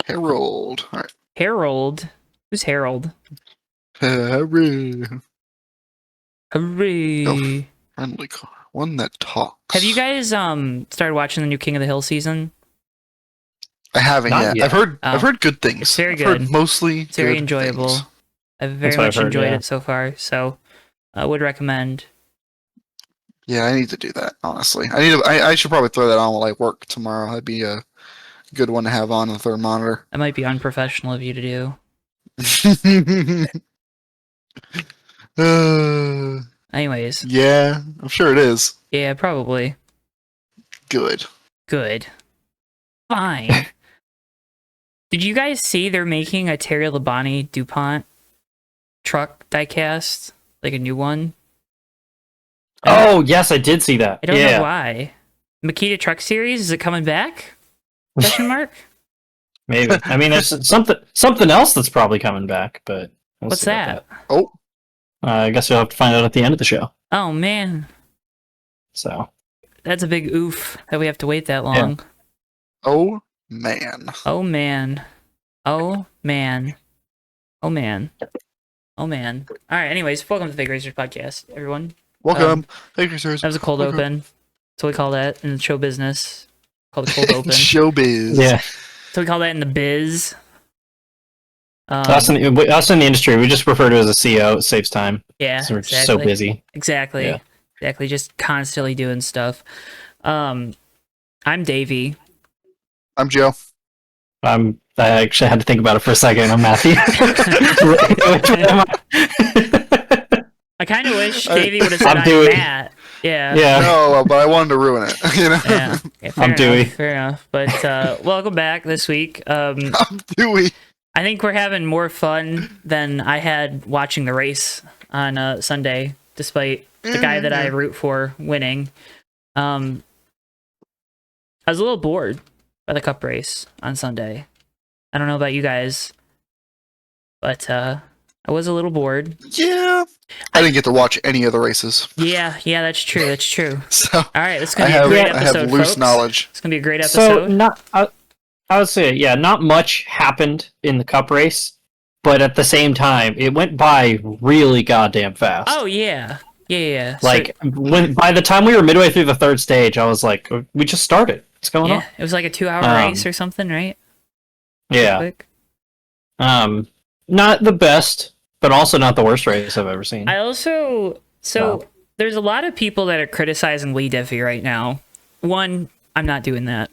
Harold. All right. Harold? Who's Harold? Harry. Hooray. Friendly car. One that talks. Have you guys started watching the new King of the Hill season? I haven't Not yet. yet. I've heard good things. It's very I've good. heard mostly It's very good enjoyable. things. I've very That's what much I've heard, enjoyed yeah. it so far, so I would recommend. Yeah, I need to do that, honestly. I should probably throw that on while I work tomorrow. That'd be a good one to have on the third monitor. That might be unprofessional of you to do. Anyways. Yeah, I'm sure it is. Yeah, probably. Good. Good. Fine. Did you guys see they're making a Terry Labonte DuPont truck diecast? Like a new one? Oh, yes, I did see that. I don't know why. Makita Truck Series, is it coming back? Question mark? Maybe. I mean, there's something else that's probably coming back, but we'll What's see about that? Oh, I guess you'll have to find out at the end of the show. Oh, man. So That's a big oof that we have to wait that long. oh, man. Oh, man. Oh, man. Oh, man. Oh, man. All right, anyways, welcome to the Big Racers Podcast, everyone. Welcome. Thank you, sirs. That was a cold Welcome. open. That's what we call that in the show business. Called a cold open. Showbiz. yeah, So we call that in the biz. us in the industry, we just refer to it as a CO. It saves time. Yeah, So we're just so busy. Exactly. Yeah. Exactly. Just constantly doing stuff. I'm Davey. I'm Joe. I actually had to think about it for a second. I'm Matthew. Which one am I? I kind of wish Davey would have said I'm I'm Dewey. Matt. Yeah. Yeah. No, but I wanted to ruin it. You know? Yeah. Yeah, I'm Dewey. Fair enough. But welcome back this week. I'm Dewey. I think we're having more fun than I had watching the race on Sunday, despite the guy that I root for winning. I was a little bored by the cup race on Sunday. I don't know about you guys, but I was a little bored. Yeah. I didn't get to watch any of the races. Yeah, that's true. That's true. So All right, it's I gonna be a have, great I episode, have loose folks. knowledge. It's gonna be a great So episode. I would say, yeah, not much happened in the cup race, but at the same time, it went by really goddamn fast. Oh yeah. Like by the time we were midway through the third stage, I was like, "We just started. What's going on?" It was like a 2-hour race or something, right? Yeah. Quick. Not the best, but also not the worst race I've ever seen. I also there's a lot of people that are criticizing Lee Diffie right now. One, I'm not doing that,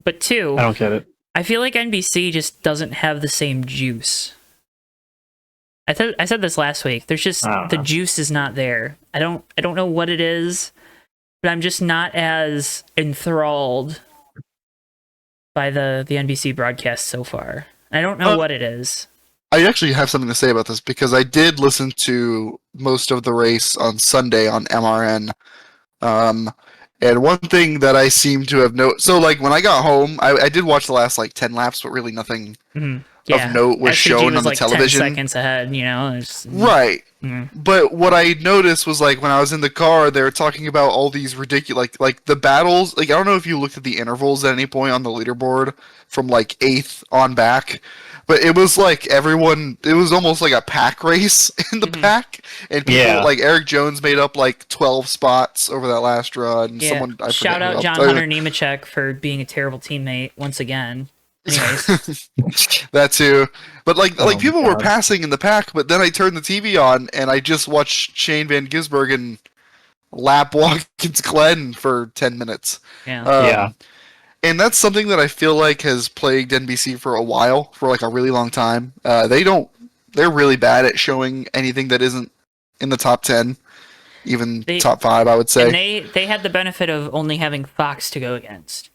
but two, I don't get it. I feel like NBC just doesn't have the same juice. I said this last week. There's just the juice is not there. I don't know what it is, but I'm just not as enthralled by the NBC broadcast so far. I don't know what it is. I actually have something to say about this because I did listen to most of the race on Sunday on MRN. And one thing that I seem to have noticed, so like when I got home, I did watch the last like 10 laps, but really nothing of note was SVG shown was on the like television. 10 seconds ahead, you know? Right. But what I noticed was like when I was in the car, they were talking about all these ridiculous, like the battles. Like I don't know if you looked at the intervals at any point on the leaderboard from like 8th on back, but it was like everyone. It was almost like a pack race in the pack, and people like Eric Jones made up like 12 spots over that last run. Yeah. Someone I Shout forget out who John else. Hunter Nemechek for being a terrible teammate once again. Anyways, That too, but like people were God. passing in the pack, but then I turned the TV on and I just watched Shane Van Gisbergen lap Watkins Glen for 10 minutes. yeah. And that's something that I feel like has plagued NBC for a while, for like a really long time. They're really bad at showing anything that isn't in the top 10, even top 5, I would say. And they had the benefit of only having Fox to go against.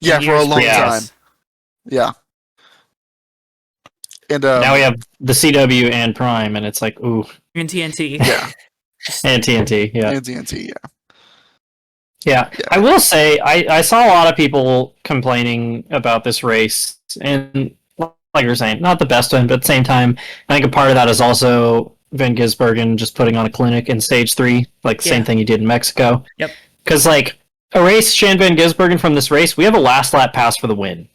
Yeah, for a long time. Yes. Yeah. And now we have the CW and Prime, and it's like, ooh. And TNT. Yeah. And TNT, yeah. And TNT, yeah. Yeah, I will say I saw a lot of people complaining about this race, and like you're saying, not the best one, but at the same time, I think a part of that is also Van Gisbergen just putting on a clinic in Stage 3, like the same thing he did in Mexico. Yep. Because like a race, Shane Van Gisbergen from this race, we have a last lap pass for the win.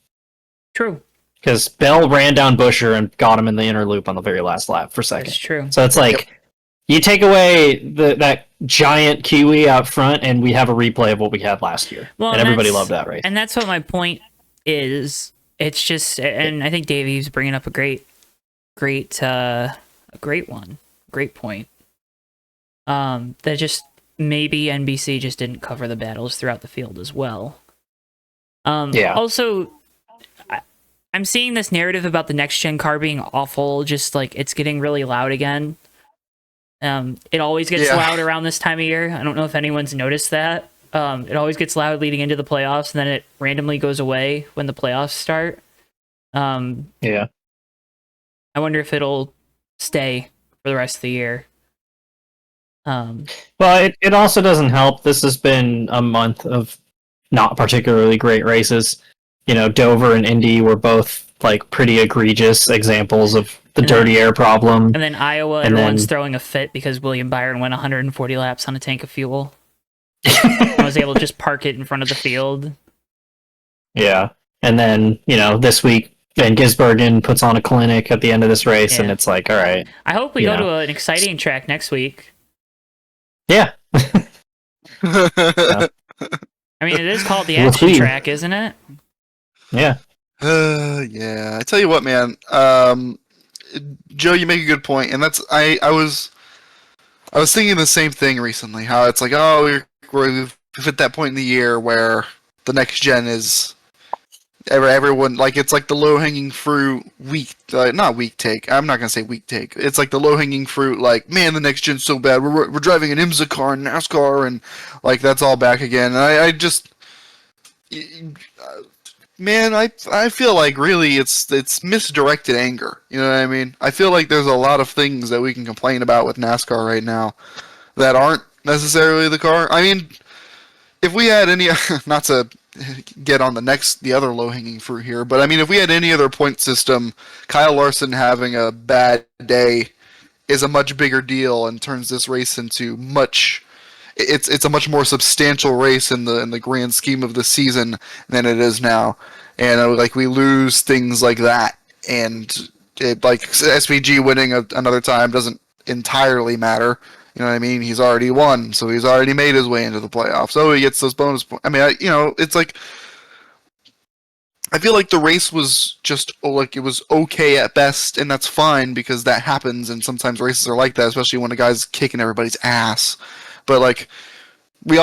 True. Because Bell ran down Busher and got him in the inner loop on the very last lap for second. That's true. So it's like, you take away that giant Kiwi out front, and we have a replay of what we had last year. Well, and everybody loved that race. And that's what my point is. It's just, and I think Davey's bringing up a great point. That just maybe NBC just didn't cover the battles throughout the field as well. Also, I'm seeing this narrative about the next gen car being awful. Just like it's getting really loud again. It always gets loud around this time of year. I don't know if anyone's noticed that. It always gets loud leading into the playoffs, and then it randomly goes away when the playoffs start. Yeah. I wonder if it'll stay for the rest of the year. Well, it also doesn't help. This has been a month of not particularly great races. You know, Dover and Indy were both like pretty egregious exampls of the dirty air problem. And then Iowa, everyone's throwing a fit because William Byron went 140 laps on a tank of fuel. I was able to just park it in front of the field. Yeah. And then, you know, this week, Van Gisbergen puts on a clinic at the end of this race, and it's like, all right. I hope we go to an exciting track next week. Yeah. I mean, it is called the action track, isn't it? Yeah. Yeah. I tell you what, man. Joe, you make a good point, and that's I was thinking the same thing recently. How it's like, oh, we've hit that point in the year where the next gen is everyone like it's like the low hanging fruit not weak take. I'm not gonna say weak take. It's like the low hanging fruit. Like, man, the next gen's so bad. We're driving an IMSA car and NASCAR, and like that's all back again. And I just. Man, I feel like really it's misdirected anger. You know what I mean? I feel like there's a lot of things that we can complain about with NASCAR right now that aren't necessarily the car. I mean, if we had any, not to get on the other low-hanging fruit here, but I mean, if we had any other point system, Kyle Larson having a bad day is a much bigger deal and turns this race into it's a much more substantial race in the grand scheme of the season than it is now, and like we lose things like that, and it, like SVG winning another time doesn't entirely matter. You know what I mean? He's already won, so he's already made his way into the playoffs. So he gets those bonus points. I mean, it's like I feel like the race was just like it was okay at best, and that's fine because that happens, and sometimes races are like that, especially when a guy's kicking everybody's ass. But like, we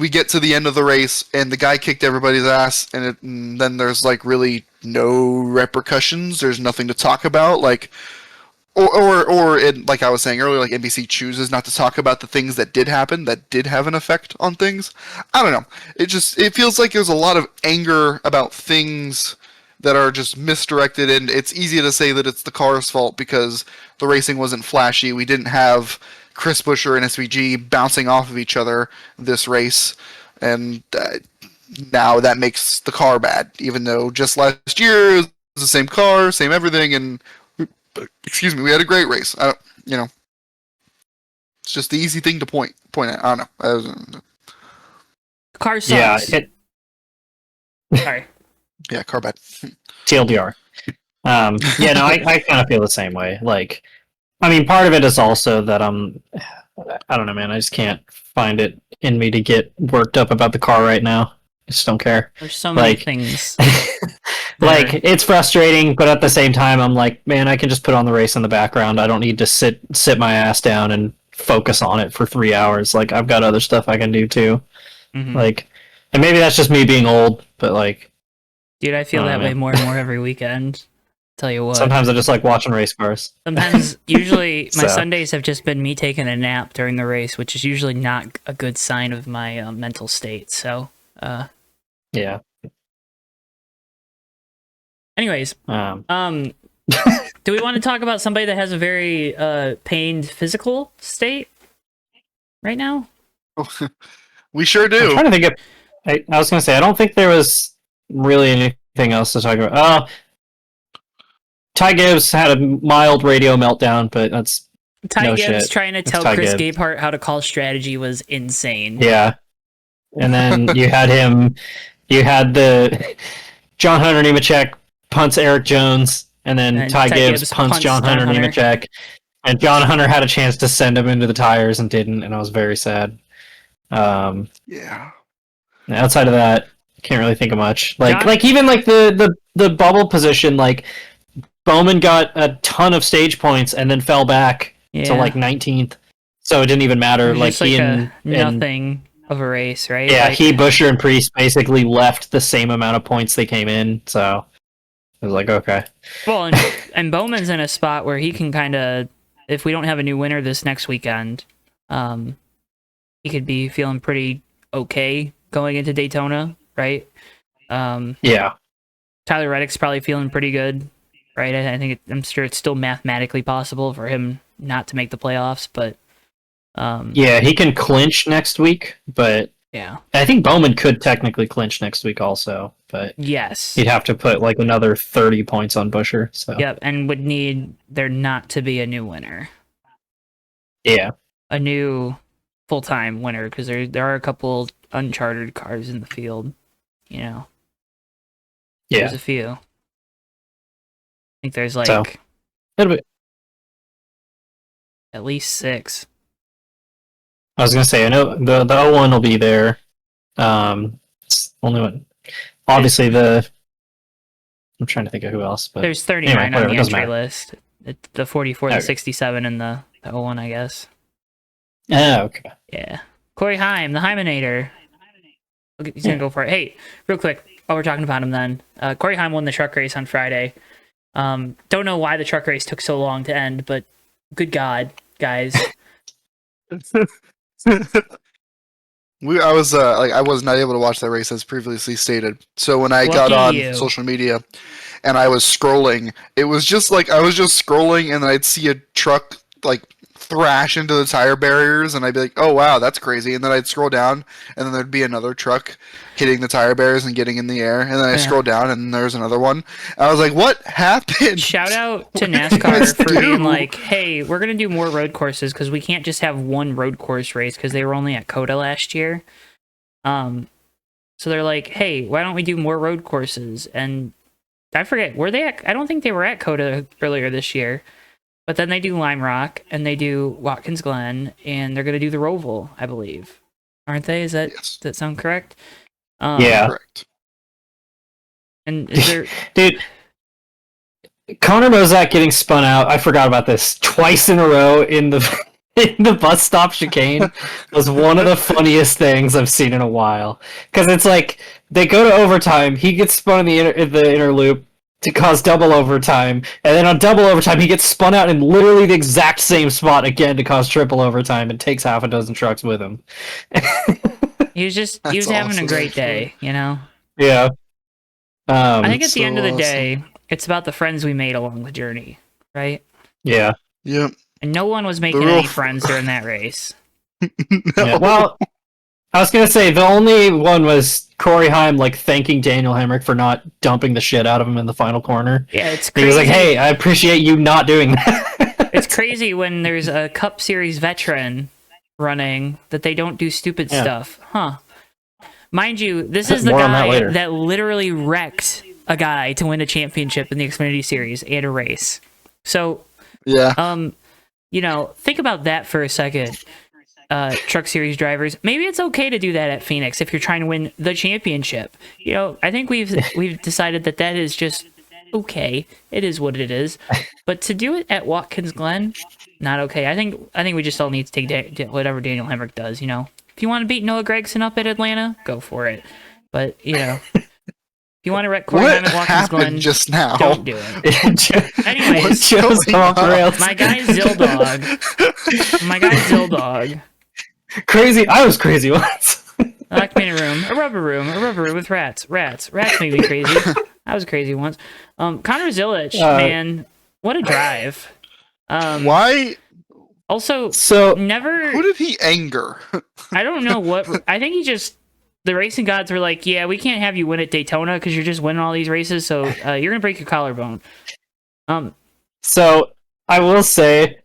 get to the end of the race, and the guy kicked everybody's ass, and then there's like really no repercussions. There's nothing to talk about, like, or like I was saying earlier, like NBC chooses not to talk about the things that did happen, that did have an effect on things. I don't know. It feels like there's a lot of anger about things that are just misdirected, and it's easy to say that it's the car's fault because the racing wasn't flashy. We didn't have Chris Buescher and SVG bouncing off of each other this race, and now that makes the car bad, even though just last year it was the same car, same everything, and we had a great race. It's just the easy thing to point at. I don't know. Car sucks. Yeah. Sorry. Yeah, car bad. TLDR. Yeah, no, I kind of feel the same way. Like, I mean, part of it is also that I don't know, man. I just can't find it in me to get worked up about the car right now. I just don't care. There's so many things. Like, it's frustrating, but at the same time, I'm like, man, I can just put on the race in the background. I don't need to sit my ass down and focus on it for 3 hours. Like, I've got other stuff I can do too. Mm-hmm. Like, and maybe that's just me being old, but like, dude, I feel that way more and more every weekend. Tell you what. Sometimes I just like watching race cars. Sometimes, usually, my Sundays have just been me taking a nap during the race, which is usually not a good sign of my mental state. So, yeah. Anyways, do we want to talk about somebody that has a very pained physical state right now? We sure do. I'm trying to think of. I was going to say, I don't think there was really anything else to talk about. Ty Gibbs had a mild radio meltdown, but that's Ty Gibbs trying to tell Chris Gabehart how to call strategy was insane. Yeah. And then you had the John Hunter Nemechek punts Eric Jones, and then And Ty Ty Gibbs Gibbs punts punts John John Hunter Hunter. Nemechek. And John Hunter had a chance to send him into the tires and didn't, and I was very sad. Yeah. Outside of that, can't really think of much. Like John- like even like the bubble position, like Bowman got a ton of stage points and then fell back to like 19th, so it didn't even matter. It was Like just he like and nothing of a race, right? yeah, Like, he, Busher, and Priest basically left the same amount of points they came in. So I was like, okay. well, and Bowman's in a spot where he can kind of, if we don't have a new winner this next weekend, he could be feeling pretty okay going into Daytona, right? Yeah. Tyler Reddick's probably feeling pretty good, right? I think I'm sure it's still mathematically possible for him not to make the playoffs, but Yeah, he can clinch next week, but yeah, I think Bowman could technically clinch next week also, but yes, he'd have to put like another 30 points on Busher. So yep, and would need there not to be a new winner, yeah, a new full-time winner, because there are a couple uncharted cars in the field, you know. There's yeah. a few. I think there's like So, it'll be, at least 6. I was gonna say I know the 01 will be there. It's only one. Obviously I'm trying to think of who else, but There's 39 anyway, on whatever, the it doesn't entry matter. list. The 44, the Okay. 67, and the 01, I guess. Okay. Yeah. Corey Heim, the Hymenator. He's gonna go for it. Hey, real quick, while we're talking about him then. Corey Heim won the truck race on Friday. Don't know why the truck race took so long to end, but good God, guys. I was not able to watch that race as previously stated. So when I got Lucky on you. social media and I was scrolling, it was just like I was just scrolling and then I'd see a truck like thrash into the tire barriers and I'd be like, "Oh wow, that's crazy." And then I'd scroll down and then there'd be another truck hitting the tire barriers and getting in the air. And then I Yeah. scroll down and there's another one. I was like, "What happened?" Shout out to What did you guys NASCAR for do? being like, hey, we're going to do more road courses because we can't just have one road course race because they were only at COTA last year. So they're like, hey, why don't we do more road courses? And I forget, were they at, I don't think they were at COTA earlier this year. But then they do Lime Rock and they do Watkins Glen and they're going to do the Roval, I believe. Aren't they? Yes, Does that sound correct? Yeah. correct. And is there... Dude, Connor Mozak getting spun out, I forgot about this, twice in a row in the in the bus stop chicane was one of the funniest things I've seen in a while. Because it's like, they go to overtime, he gets spun in the inner loop to cause double overtime, and then on double overtime he gets spun out in literally the exact same spot again to cause triple overtime and takes half a dozen trucks with him. he was That's having a awesome, great actually. day, you know? Yeah. I think at the so end of the awesome. day, it's about the friends we made along the journey, right? Yeah. Yep. And no one was making real- any friends during that race. Yeah. Well, I was gonna say the only one was Corey Heim like thanking Daniel Hemrick for not dumping the shit out of him in the final corner. Yeah, it's He crazy. was like, "Hey, I appreciate you not doing that." It's crazy when there's a Cup Series veteran running that they don't do stupid Yeah. stuff. Huh. Mind you, this is the More on that guy later. that literally wrecked a guy to win a championship in the Xfinity Series and a race. So, Yeah. you know, think about that for a second. Truck Series drivers, maybe it's okay to do that at Phoenix if you're trying to win the championship. You know, I think we've decided that is just okay. It is what it is. But to do it at Watkins Glen, not okay. I think we just all need to take whatever Daniel Hemrick does. You know, if you want to beat Noah Gragson up at Atlanta, go for it. But you know, if you want to wreck Corey Heim What at Watkins happened Glen, just now? don't do it. Anyways, What's Joe's going off on? rails. my guy Zildog. My guy Zildog. Crazy. I was crazy once. I like to be in a rubber room with rats. Rats make me crazy. I was crazy once. Conor Zilisch, man, what a drive. Why? Also, So never. Who did he anger? I don't know what. I think he just. The racing gods were like, yeah, we can't have you win at Daytona because you're just winning all these races, so you're gonna break your collarbone. So I will say,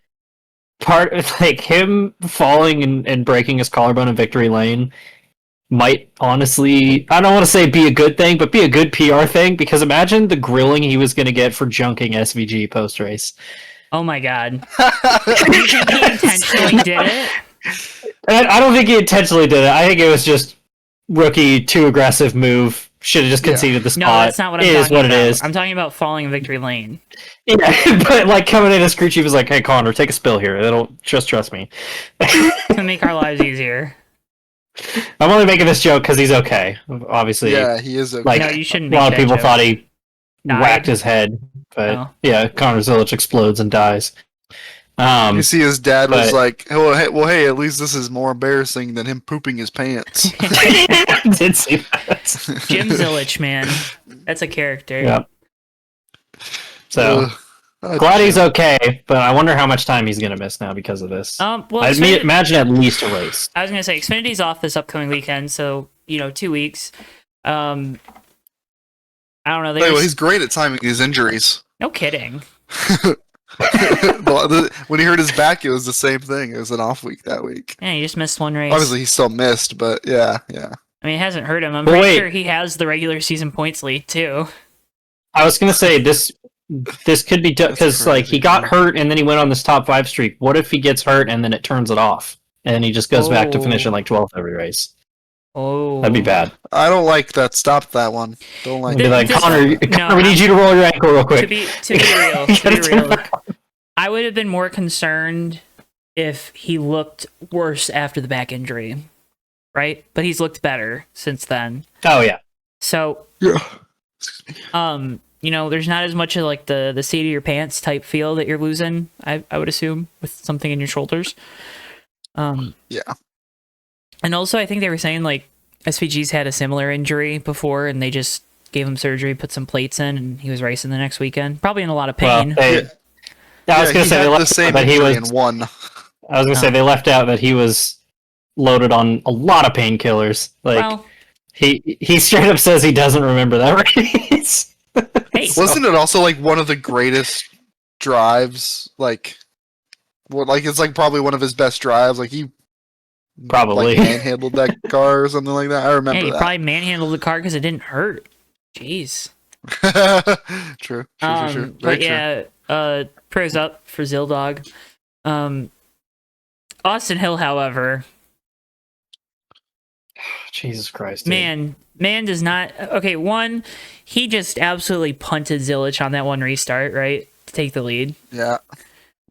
part like him falling and breaking his collarbone in victory lane might honestly, I don't want to say be a good thing, but be a good PR thing, because imagine the grilling he was going to get for junking SVG post race. Oh my god. Do you think he intentionally did it? I don't think he intentionally did it. I think it was just rookie, too aggressive move. Should have just conceded the spot. No, that's not what I'm It talking is what about. it is. I'm talking about falling in victory lane. Yeah, but like coming in as crew chief was like, "Hey Connor, take a spill here. It'll just trust me." To make our lives easier. I'm only making this joke because he's okay. Obviously, Yeah, he is okay. like No, you shouldn't a make lot of that people joke. thought he Died? whacked his head, but Oh. yeah, Conor Zilisch explodes and dies. You see, his dad was but- like, well, hey, at least this is more embarrassing than him pooping his pants. I did see that. Jim Zilisch, man. That's a character. Yeah. So Ugh. glad he's okay, but I wonder how much time he's gonna miss now because of this. Well, I'd Xfinity- imagine at least a race. I was gonna say Xfinity's off this upcoming weekend, so 2 weeks. I don't know. Hey, well, he's great at timing his injuries. No kidding. When he hurt his back, it was the same thing. It was an off week that week. Yeah, he just missed one race. Obviously, he still missed, but yeah. I mean, it hasn't hurt him. I'm But pretty wait. sure he has the regular season points lead too. I was gonna say this could be because like he crazy. got hurt and then he went on this top 5 streak. What if he gets hurt and then it turns it off and he just goes back to finishing like 12th every race? Oh, That'd be bad. I don't like that. Stop that one. Don't like Be Th- like, this- Connor, no, we need you to roll your ankle real quick. To be real, I would have been more concerned if he looked worse after the back injury, right? But he's looked better since then. Oh yeah. So, Yeah. there's not as much of like the seat of your pants type feel that you're losing. I would assume with something in your shoulders. Yeah. And also, I think they were saying like SVG's had a similar injury before, and they just gave him surgery, put some plates in, and he was racing the next weekend. Probably in a lot of pain. I was gonna he say they had the left same out that he injury was. in one. I was gonna say they left out that he was loaded on a lot of painkillers. Like Well, he straight up says he doesn't remember that race. hey, Wasn't it also like one of the greatest drives? Like it's like probably one of his best drives. Like he Probably. like, manhandled that car or something like that. I remember he that. probably manhandled the car because it didn't hurt. Jeez. True. But Very true. yeah, prayers up for Zildog. Austin Hill, however, Jesus Christ, dude. man does not. Okay, one, he just absolutely punted Zilisch on that one restart, right, to take the lead. Yeah.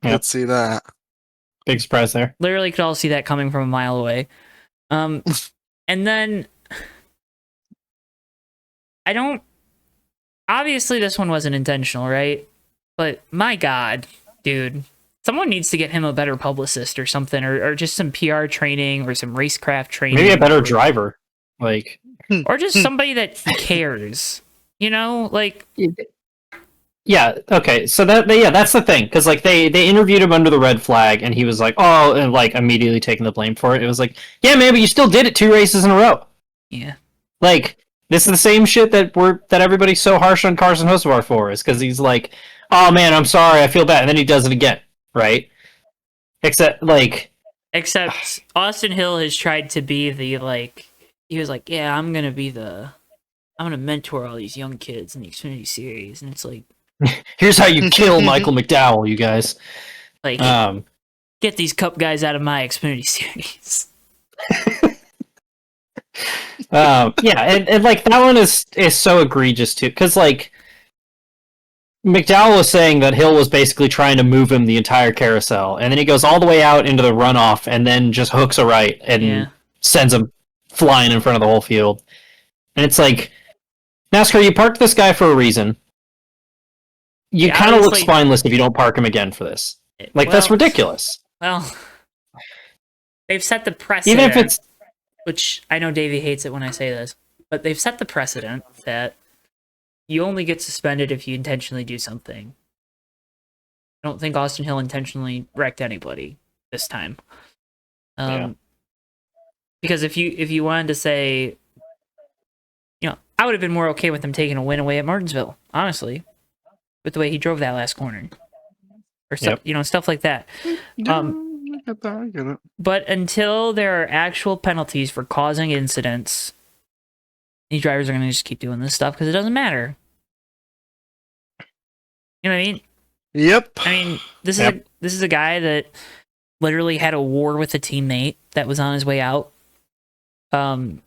Yep. Let's see that. Big surprise there. Literally could all see that coming from a mile away. And then I don't. Obviously, this one wasn't intentional, right? But my God, dude. Someone needs to get him a better publicist or something, or just some PR training or some racecraft training. Maybe a better driver. Like Or just somebody that cares. Like, yeah, okay. So that's the thing, because like they interviewed him under the red flag, and he was like, oh, and like immediately taking the blame for it. It was like, yeah, man, but you still did it 2 races in a row. yeah. Like this is the same shit that everybody's so harsh on Carson Hocevar for, is because he's like, oh man, I'm sorry, I feel bad, and then he does it again, right? Except Austin Hill has tried to be the like. He was like, yeah, I'm gonna mentor all these young kids in the Xfinity series, and it's like. Here's how you kill Michael McDowell, you guys. Like, Um, get these cup guys out of my Xfinity series. yeah, and like that one is so egregious too, because like McDowell was saying that Hill was basically trying to move him the entire carousel, and then he goes all the way out into the runoff, and then just hooks a right and sends him flying in front of the whole field. And it's like, NASCAR, you parked this guy for a reason. You Yeah, kind of look honestly- spineless if you don't park him again for this. Like, that's ridiculous. Well, they've set the precedent. Even if it's Which I know Davey hates it when I say this, but they've set the precedent that you only get suspended if you intentionally do something. I don't think Austin Hill intentionally wrecked anybody this time. Yeah. Because if you wanted to say, I would have been more okay with him taking a win away at Martinsville, honestly, with the way he drove that last corner, or stuff, Yep. stuff like that. I get it. But until there are actual penalties for causing incidents, these drivers are going to just keep doing this stuff because it doesn't matter. You know what I mean? Yep. I mean, this is a guy that literally had a war with a teammate that was on his way out. And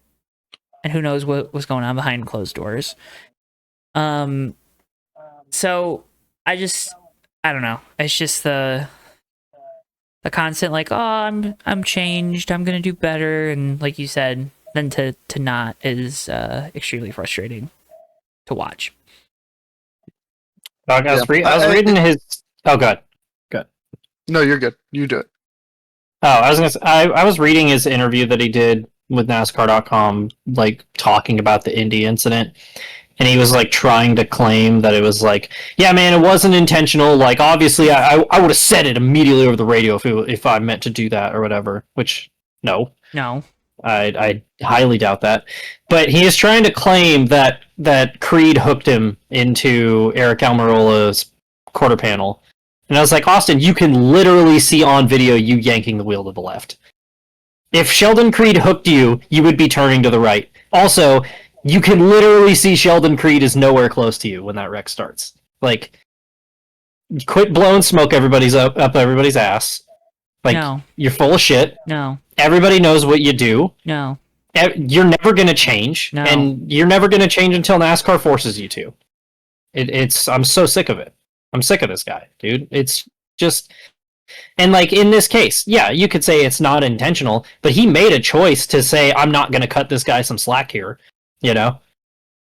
who knows what was going on behind closed doors. So I don't know. It's just the constant like, oh, I'm changed. I'm gonna do better, and like you said, then to not is extremely frustrating to watch. I was reading his. Oh, good. No, you're good. You do it. Oh, I was gonna say, I was reading his interview that he did with NASCAR.com, like talking about the Indy incident, and he was like trying to claim that it was like, yeah, man, it wasn't intentional. Like, obviously, I would have said it immediately over the radio if I meant to do that or whatever. Which, no, I highly doubt that. But he is trying to claim that Creed hooked him into Eric Almirola's quarter panel. And I was like, Austin, you can literally see on video you yanking the wheel to the left. If Sheldon Creed hooked you, you would be turning to the right. Also, you can literally see Sheldon Creed is nowhere close to you when that wreck starts. Like, quit blowing smoke up everybody's ass. Like, No. You're full of shit. No. Everybody knows what you do. No. You're never going to change. No. And you're never going to change until NASCAR forces you to. I'm so sick of it. I'm sick of this guy, dude. It's just... And, like, in this case, yeah, you could say it's not intentional, but he made a choice to say, I'm not going to cut this guy some slack here, you know?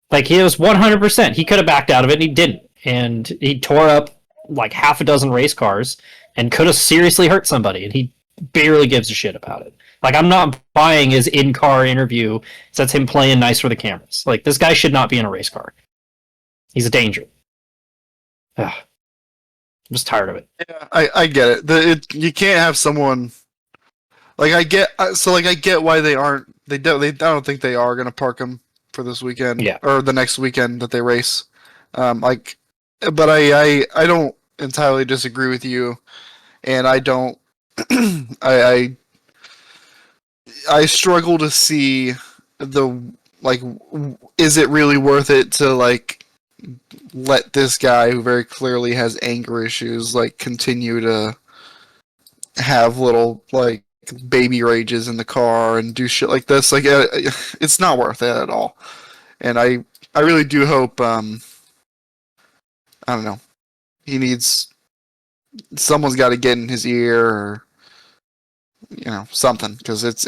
Like, he was 100%. He could have backed out of it, and he didn't. And he tore up, like, half a dozen race cars and could have seriously hurt somebody, and he barely gives a shit about it. Like, I'm not buying his in-car interview, so that's him playing nice for the cameras. Like, this guy should not be in a race car. He's a danger. Ugh. I'm just tired of it. Yeah, I get it. You can't have someone like I get why they aren't. I don't think they are going to park him for this weekend or the next weekend that they race. But I don't entirely disagree with you, and I don't. I struggle to see is it really worth it to like let this guy who very clearly has anger issues like continue to have little like baby rages in the car and do shit like this. Like it's not worth it at all. And I really do hope I don't know, someone's got to get in his ear or something, because it's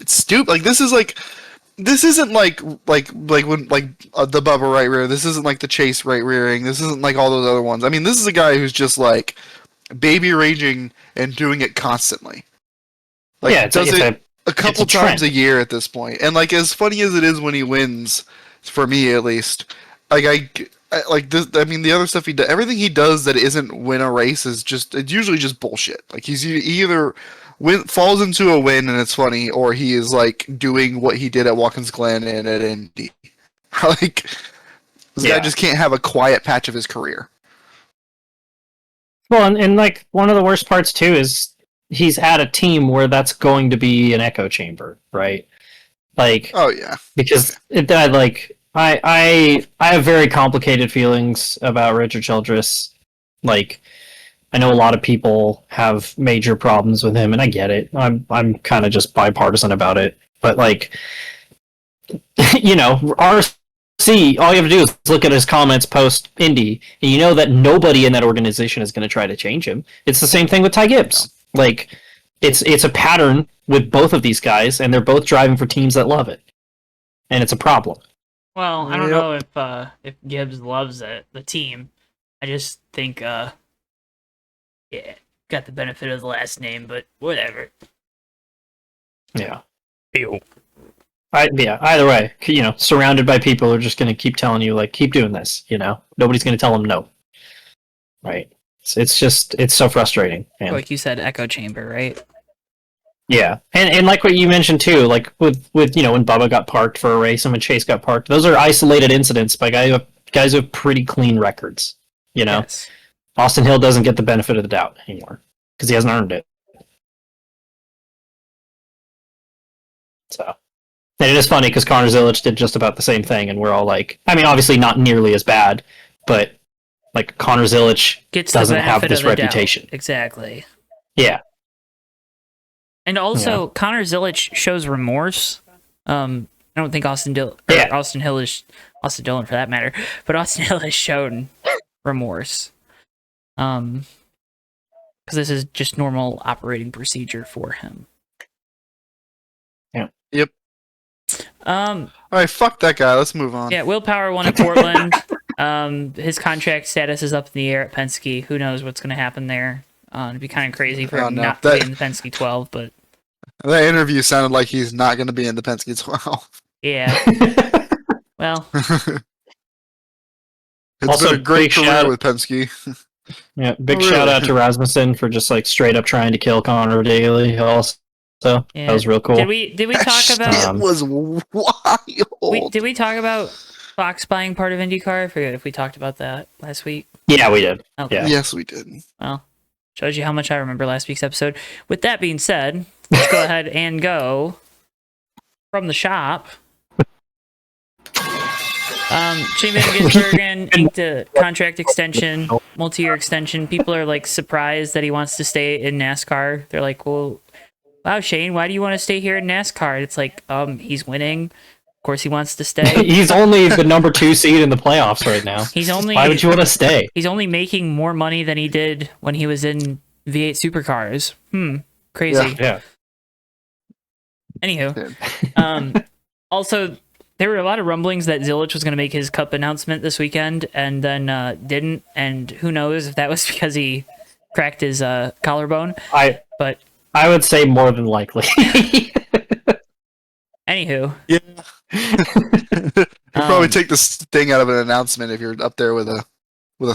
stupid. Like this isn't like when the Bubba right rear. This isn't like the Chase right rearing. This isn't like all those other ones. I mean, this is a guy who's just like baby raging and doing it constantly. Like, yeah, does it a couple times a year at this point. And like, as funny as it is when he wins, for me at least, like I like this. I mean, the other stuff he does, everything he does that isn't win a race it's usually just bullshit. Like he either falls into a win and it's funny, or he is like doing what he did at Watkins Glen and at Indy. Like this guy just can't have a quiet patch of his career. Well, and like one of the worst parts too is he's at a team where that's going to be an echo chamber, right? Like, oh yeah, because I have very complicated feelings about Richard Childress. Like, I know a lot of people have major problems with him, and I get it. I'm kind of just bipartisan about it. But like, RC, all you have to do is look at his comments post Indy, and you know that nobody in that organization is going to try to change him. It's the same thing with Ty Gibbs. No. Like, it's a pattern with both of these guys, and they're both driving for teams that love it, and it's a problem. Well, I don't know if Gibbs loves the team. I just think got the benefit of the last name, but whatever. Yeah. Either way, surrounded by people who are just going to keep telling you, like, keep doing this, Nobody's going to tell them no. Right. It's so frustrating. Man. Like you said, echo chamber, right? Yeah. And like what you mentioned too, like with when Bubba got parked for a race and when Chase got parked, those are isolated incidents by guys who have pretty clean records, Yes. Austin Hill doesn't get the benefit of the doubt anymore because he hasn't earned it. So, and it is funny because Conor Zilisch did just about the same thing, and we're all like, I mean, obviously not nearly as bad, but like Conor Zilisch doesn't have this reputation. Exactly. Yeah. And also, Conor Zilisch shows remorse. I don't think Austin Dillon for that matter, but Austin Hill has shown remorse. Because this is just normal operating procedure for him. Yeah. Yep. All right, fuck that guy. Let's move on. Yeah, Will Power won at Portland. His contract status is up in the air at Penske. Who knows what's going to happen there? It'd be kind of crazy for him not to be in the Penske 12, but that interview sounded like he's not going to be in the Penske 12. Yeah. Well, it's also been a great career with Penske. Yeah, big shout out to Rasmussen for just like straight up trying to kill Connor Daly. Also, that was real cool. Did we talk about? Was wild. Did we talk about Fox buying part of IndyCar? I forget if we talked about that last week. Yeah, we did. Okay. Yeah. Yes, we did. Well, shows you how much I remember last week's episode. With that being said, let's go ahead and go from the shop. Shane Van Gisbergen inked a contract extension, multi-year extension. People are like surprised that he wants to stay in NASCAR. They're like, "Well, wow, Shane, why do you want to stay here in NASCAR?" It's like, he's winning. Of course, he wants to stay. He's only the number 2 seed in the playoffs right now. Why would you want to stay? He's only making more money than he did when he was in V8 supercars. Crazy. Yeah. Anywho, also, there were a lot of rumblings that Zilisch was going to make his Cup announcement this weekend, and then didn't. And who knows if that was because he cracked his collarbone. But I would say more than likely. Anywho, yeah, you probably take the sting out of an announcement if you're up there with a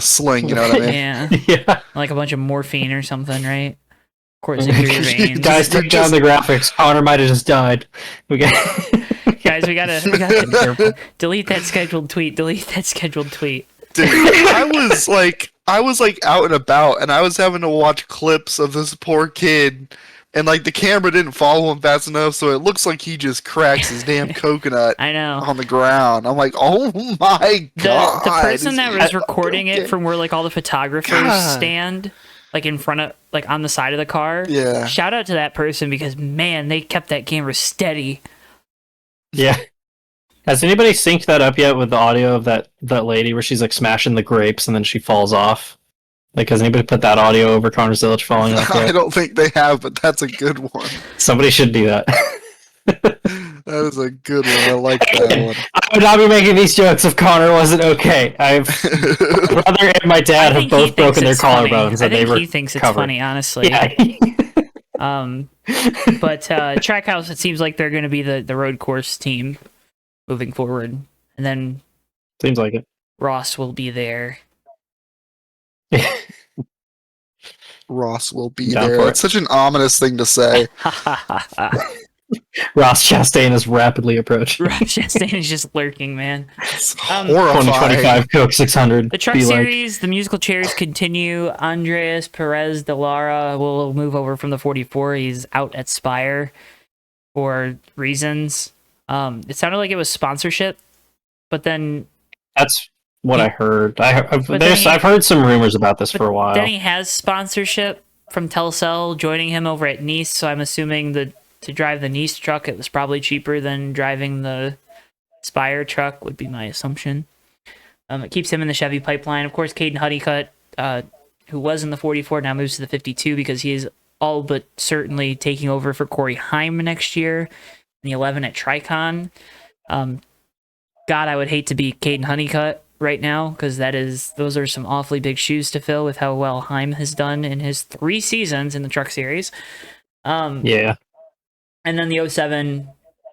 sling. You know what I mean? Yeah, like a bunch of morphine or something, right? Of course, into your veins. Guys, take down the graphics. Connor might have just died. Guys, we gotta delete that scheduled tweet. Delete that scheduled tweet. Dude, I was like out and about, and I was having to watch clips of this poor kid, and like the camera didn't follow him fast enough, so it looks like he just cracks his damn coconut. I know. On the ground. I'm like, oh my god. The person that was recording it from where like all the photographers stand, like in front of, like on the side of the car. Yeah. Shout out to that person because man, they kept that camera steady. Yeah. Has anybody synced that up yet with the audio of that lady where she's like smashing the grapes and then she falls off? Like, has anybody put that audio over Conor Zilisch falling off yet? I don't think they have, but that's a good one. Somebody should do that. That is a good one. I like that one. I would not be making these jokes if Connor wasn't okay. My brother and my dad have both broken their collarbones, and he thinks it's funny, honestly. Yeah. But Trackhouse, it seems like they're going to be the road course team moving forward, and then seems like it. Ross will be there. Ross will be there. It's such an ominous thing to say. Ross Chastain is rapidly approaching. Ross Chastain is just lurking, man. 2025 Coke 600. The Truck Series, the musical chairs continue. Andres Perez de Lara will move over from the 44. He's out at Spire for reasons. It sounded like it was sponsorship, but then that's what I heard. I've heard some rumors about this for a while. Then he has sponsorship from Telcel joining him over at Nice, so I'm assuming that to drive the Nice truck, it was probably cheaper than driving the Spire truck, would be my assumption. It keeps him in the Chevy pipeline. Of course, Caden Honeycutt, who was in the 44, now moves to the 52 because he is all but certainly taking over for Corey Heim next year in the 11 at Tricon. God, I would hate to be Caden Honeycutt right now because those are some awfully big shoes to fill with how well Heim has done in his 3 seasons in the Truck Series. Yeah. And then the 07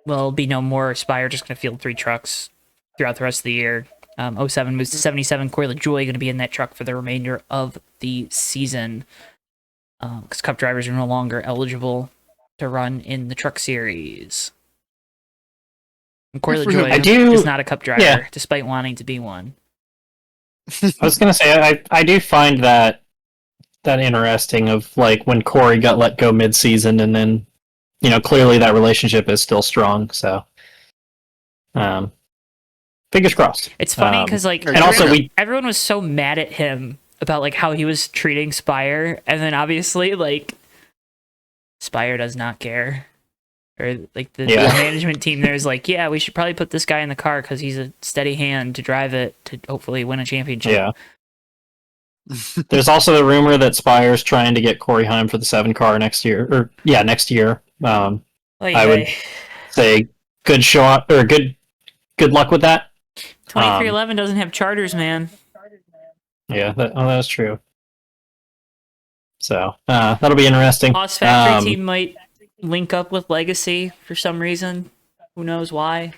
will be no more. Spire just going to field 3 trucks throughout the rest of the year. 07 moves to 77. Corey LaJoie going to be in that truck for the remainder of the season because Cup drivers are no longer eligible to run in the Truck Series. And Corey LaJoie is not a Cup driver, despite wanting to be one. I was gonna say I do find that interesting of like when Corey got let go mid-season, and then clearly that relationship is still strong. So, fingers crossed. It's funny because like and also everyone was so mad at him about like how he was treating Spire, and then obviously like Spire does not care, or like the management team there's like, yeah, we should probably put this guy in the car because he's a steady hand to drive it to hopefully win a championship. Yeah. There's also the rumor that Spire's trying to get Corey Heim for the 7 car next year, next year. I would say good shot or good luck with that. 2311 doesn't have charters, man. Yeah, that's true. So that'll be interesting. Haas Factory team might link up with Legacy for some reason. Who knows why?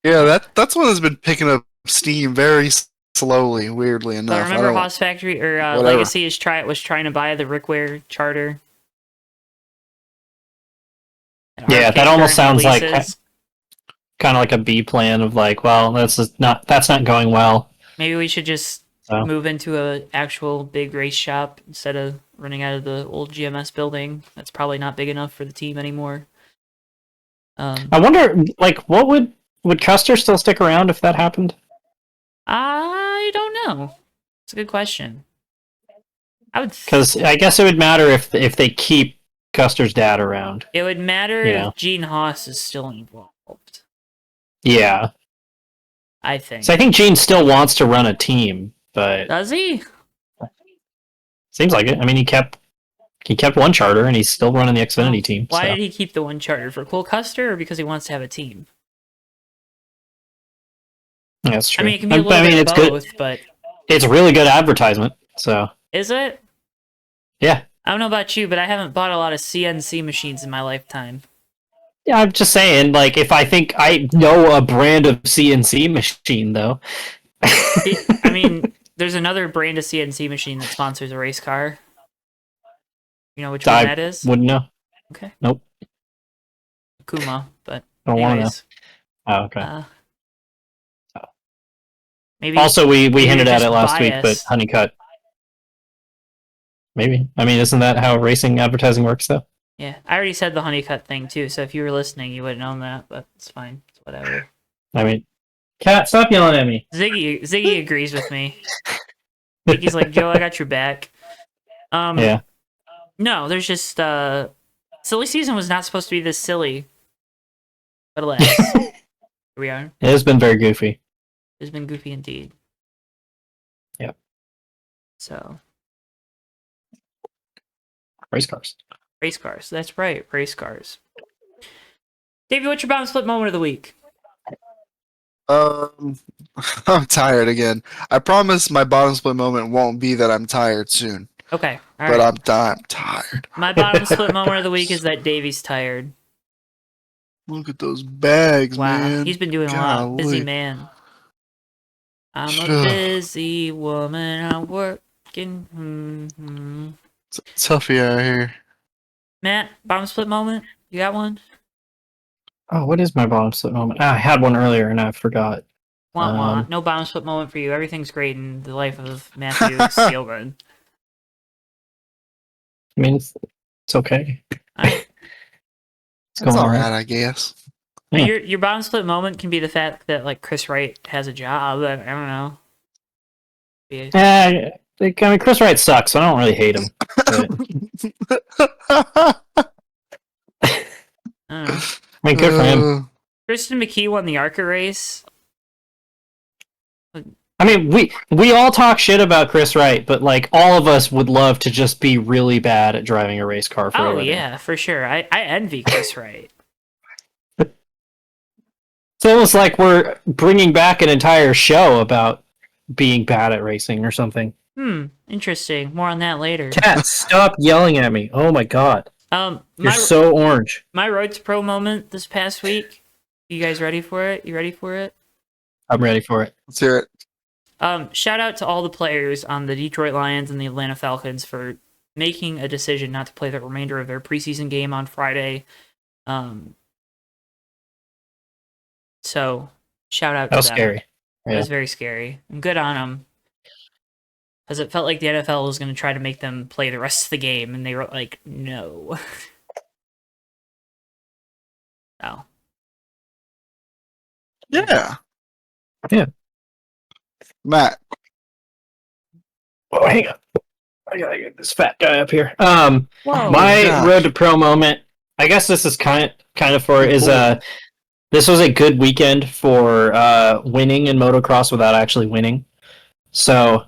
Yeah, that's one that's been picking up steam very slowly, weirdly enough. But remember, Haas Factory or Legacy was trying to buy the Rickware charter. Yeah, that almost sounds like kind of like a B plan of like, well, that's not going well. Maybe we should just move into an actual big race shop instead of running out of the old GMS building. That's probably not big enough for the team anymore. I wonder, like, what would Custer still stick around if that happened? I don't know. It's a good question. Because I guess it would matter if they keep Custer's dad around. It would matter if Gene Haas is still involved. Yeah. I think. So I think Gene still wants to run a team, but does he? Seems like it. I mean, he kept one charter, and he's still running the Xfinity team. Why did he keep the one charter? For Cole Custer, or because he wants to have a team? Yeah, that's true. I mean, it can be a little bit of both, but it's really good advertisement. So is it? Yeah. I don't know about you, but I haven't bought a lot of CNC machines in my lifetime. Yeah, I'm just saying, like, if I think I know a brand of CNC machine, though. I mean, there's another brand of CNC machine that sponsors a race car. You know which one that is? Wouldn't know. Okay. Nope. Kuma, but I don't want to know. Oh, okay. Maybe. Also, we hinted at it last week, but Honeycutt. Maybe. I mean, isn't that how racing advertising works, though? Yeah, I already said the Honeycutt thing too. So if you were listening, you would have known that. But it's fine. It's whatever. I mean, Cat, stop yelling at me. Ziggy agrees with me. Ziggy's like, Joe, I got your back. Yeah. No, there's just silly season was not supposed to be this silly. But alas, here we are. It has been very goofy. It's been goofy indeed. Yep. So. Race cars. Race cars. That's right. Race cars. Davey, what's your bomb split moment of the week? I'm tired again. I promise my bottom split moment won't be that I'm tired soon. Okay. But I'm tired. My bottom split moment of the week is that Davey's tired. Look at those bags, wow. man. He's been doing a lot. Busy man. I'm a busy woman. I'm working. It's a toughie out here. Matt, bottom split moment? You got one? Oh, what is my bottom split moment? I had one earlier and I forgot. No bottom split moment for you. Everything's great in the life of Matthew Steelman. I mean, it's okay. It's all right, I guess. Yeah. Your bottom split moment can be the fact that like Chris Wright has a job. I don't know. I mean, Chris Wright sucks, so I don't really hate him. I mean, good for him. Kristen McKee won the ARCA race. I mean, we all talk shit about Chris Wright, but like all of us would love to just be really bad at driving a race car for a living. Yeah, for sure. I envy Chris Wright. It's almost like we're bringing back an entire show about being bad at racing or something. Interesting. More on that later. Cat, stop yelling at me. Oh my god. You're so orange. My Road to Pro moment this past week. You guys ready for it? You ready for it? I'm ready for it. Let's hear it. Shout out to all the players on the Detroit Lions and the Atlanta Falcons for making a decision not to play the remainder of their preseason game on Friday. So, shout out to them. That was scary. It Yeah. was very scary. And good on them. Because it felt like the NFL was going to try to make them play the rest of the game, and they were like, no. Oh. Yeah. Yeah. Matt. Oh, hang on. I gotta get this fat guy up here. Whoa. My gosh. road to pro moment. I guess this is kind of for Good is boy. this was a good weekend for winning in motocross without actually winning. So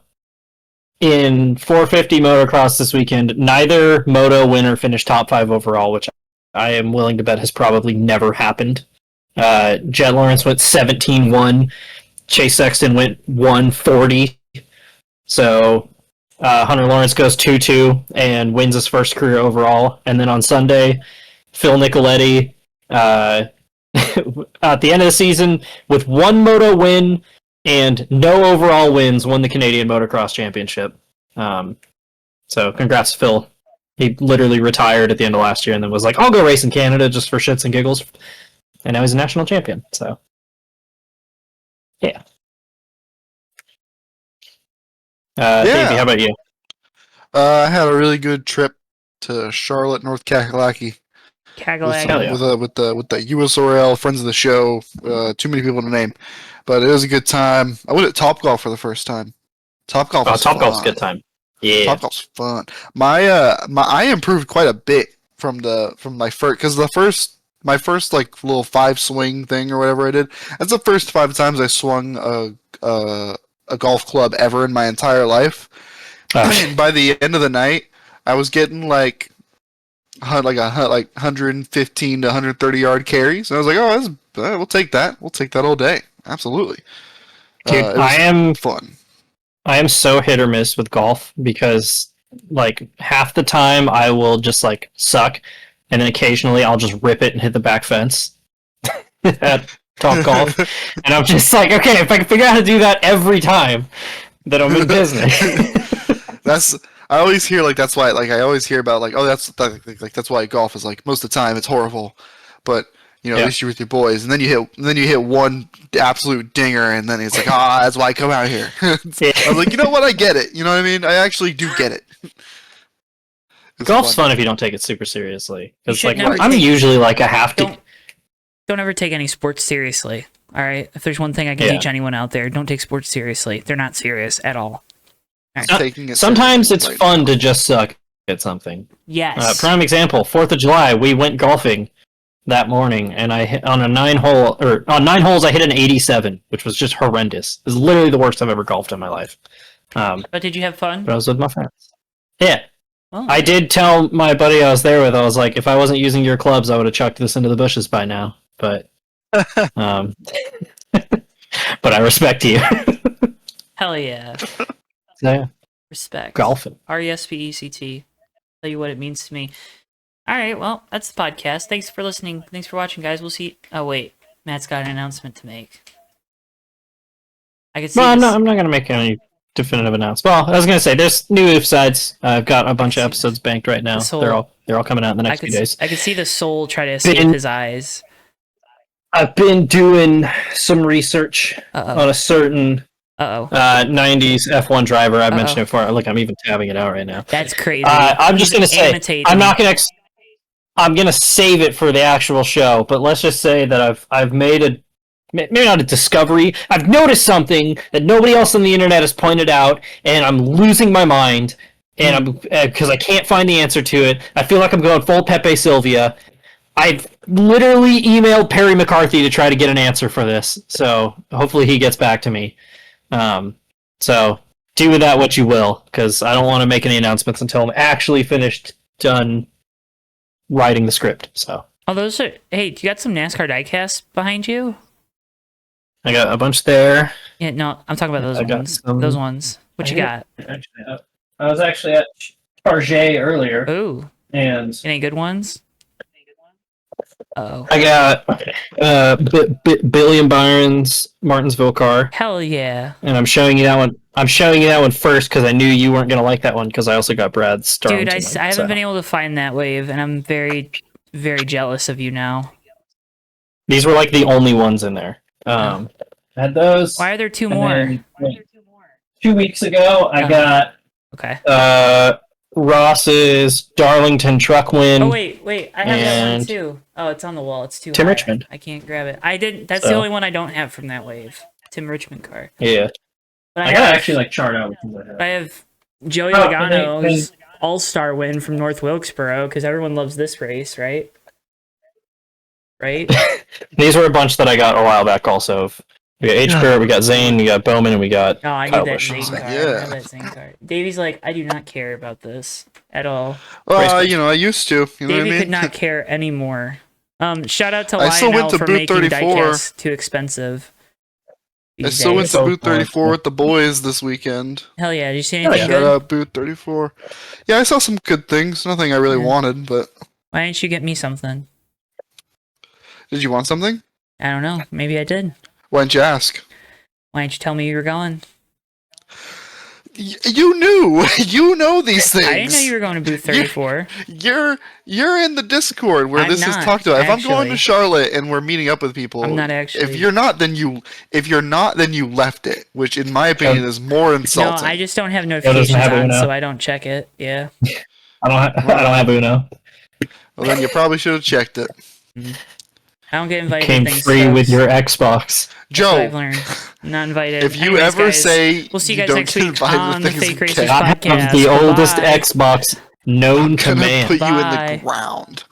in 450 motocross this weekend, neither moto winner finished top 5 overall, which I am willing to bet has probably never happened. Jet Lawrence went 17-1. Chase Sexton went 140. So Hunter Lawrence goes 2-2 and wins his first career overall. And then on Sunday, Phil Nicoletti, at the end of the season, with one moto win and no overall wins, won the Canadian Motocross Championship. So congrats to Phil. He literally retired at the end of last year and then was like, I'll go race in Canada just for shits and giggles. And now he's a national champion. So, yeah. Davey, how about you? I had a really good trip to Charlotte, North Kakalaki. Kagalaki. With the USRL friends of the show. Too many people to name, but it was a good time. I went at Topgolf for the first time. Topgolf was fun. Topgolf's a good time. Yeah. Topgolf's fun. My I improved quite a bit from my first, because my first like little 5 swing thing or whatever I did. That's the first 5 times I swung a golf club ever in my entire life. And by the end of the night, I was getting like 115 to 130 yard carries. And I was like, oh, we'll take that. We'll take that all day. Absolutely. Dude, It was fun. I am so hit or miss with golf because like half the time I will just like suck, and then occasionally I'll just rip it and hit the back fence at Topgolf. And I'm just like, okay, if I can figure out how to do that every time, then I'm in business. I always hear like that's why I always hear about like, oh, that's why golf is like most of the time it's horrible, but at least you're with your boys, and then you hit one absolute dinger, and then it's like, that's why I come out here. I was like, you know what, I get it. You know what I mean? I actually do get it. Golf's fun if you don't take it super seriously. Because like never I'm usually like I have to. Don't ever take any sports seriously. All right. If there's one thing I can teach anyone out there, don't take sports seriously. They're not serious at all. Sometimes it's fun to just suck at something. Yes. Prime example: 4th of July, we went golfing that morning, and I hit on 9 holes. I hit an 87, which was just horrendous. It was literally the worst I've ever golfed in my life. But did you have fun? But I was with my friends. Yeah. Oh. I did tell my buddy I was there with, I was like, if I wasn't using your clubs, I would have chucked this into the bushes by now. But, but I respect you. Hell yeah. So, yeah. Respect. Golfing. RESPECT. Tell you what it means to me. All right, well, that's the podcast. Thanks for listening. Thanks for watching, guys. We'll see. Oh wait, Matt's got an announcement to make. I can see. Well, I'm not gonna make any definitive announcement. Well, I was gonna say there's new sides. I've got a bunch of episodes banked right now. They're all coming out in the next few days. I could see the soul try to escape his eyes. I've been doing some research on a certain 90s F1 driver. I've mentioned it before. Look, I'm even tabbing it out right now. That's crazy. I'm just gonna say I'm gonna save it for the actual show. But let's just say that I've made maybe not a discovery. I've noticed something that nobody else on the internet has pointed out, and I'm losing my mind. And I'm because I can't find the answer to it. I feel like I'm going full Pepe Sylvia. I've literally emailed Perry McCarthy to try to get an answer for this. So hopefully he gets back to me. So do with that what you will, because I don't want to make any announcements until I'm actually done writing the script. So. Oh, those are. Hey, do you got some NASCAR diecasts behind you? I got a bunch there. Yeah, no, I'm talking about those ones. Those ones. What you got? I was actually at Target earlier. Ooh. And any good ones? Oh. I got Billy and Byron's Martinsville car. Hell yeah. And I'm showing you that one. I'm showing you that one first because I knew you weren't gonna like that one because I also got Brad's Star. Dude, I haven't been able to find that wave, and I'm very, very jealous of you now. These were like the only ones in there. had those. Why are there 2 And more? then, like, 2 weeks ago, I got Okay. Ross's Darlington truck win. Oh wait, I have that one And too. Oh, it's on the wall. It's too Tim high. Richmond. I can't grab it. I didn't. That's the only one I don't have from that wave. Tim Richmond car. Yeah. But I gotta actually chart out which ones I have. I have Joey Oh, Logano's All-Star win from North Wilkesboro because everyone loves this race, right? Right? These were a bunch that I got a while back also. We got H. we got Zane, we got Bowman, and we got Oh, I Kyle need that Busch. Zane car. I Yeah. have that Zane car. Davey's like, I do not care about this at all. You know, I used to. You know Davey what I mean? could not care anymore. Shout out to I still went Lionel to for booth making 34. diecast too expensive. I these still went days. to booth 34 with the boys this weekend. Hell yeah! Did you see Hell anything yeah. Shout good? out booth 34. Yeah, I saw some good things. Nothing I really Yeah. wanted, but Why didn't you get me something? did you want something? I don't know. Maybe I did. Why didn't you ask? Why didn't you tell me you were going? You knew. You know these things. I didn't know you were going to booth 34. You're in the Discord where I'm this is not, talked about. If I'm going actually. to Charlotte and we're meeting up with people, I'm not actually. If you're not, then you left it, which in my opinion is more No, insulting. I just don't have doesn't notifications have on, Uno. so I don't check it. Yeah. I don't have Uno. Well, then you probably should have checked it. I don't get invited Came to things. free folks. with your Xbox. That's what I've Joe, learned. I'm not invited. if you Anyways, ever guys, say we'll see you you guys don't next get week invited to on the things Fake in Racers Canada, I have podcast. the oldest Bye. Xbox known I'm to gonna man. put you in Bye. the ground.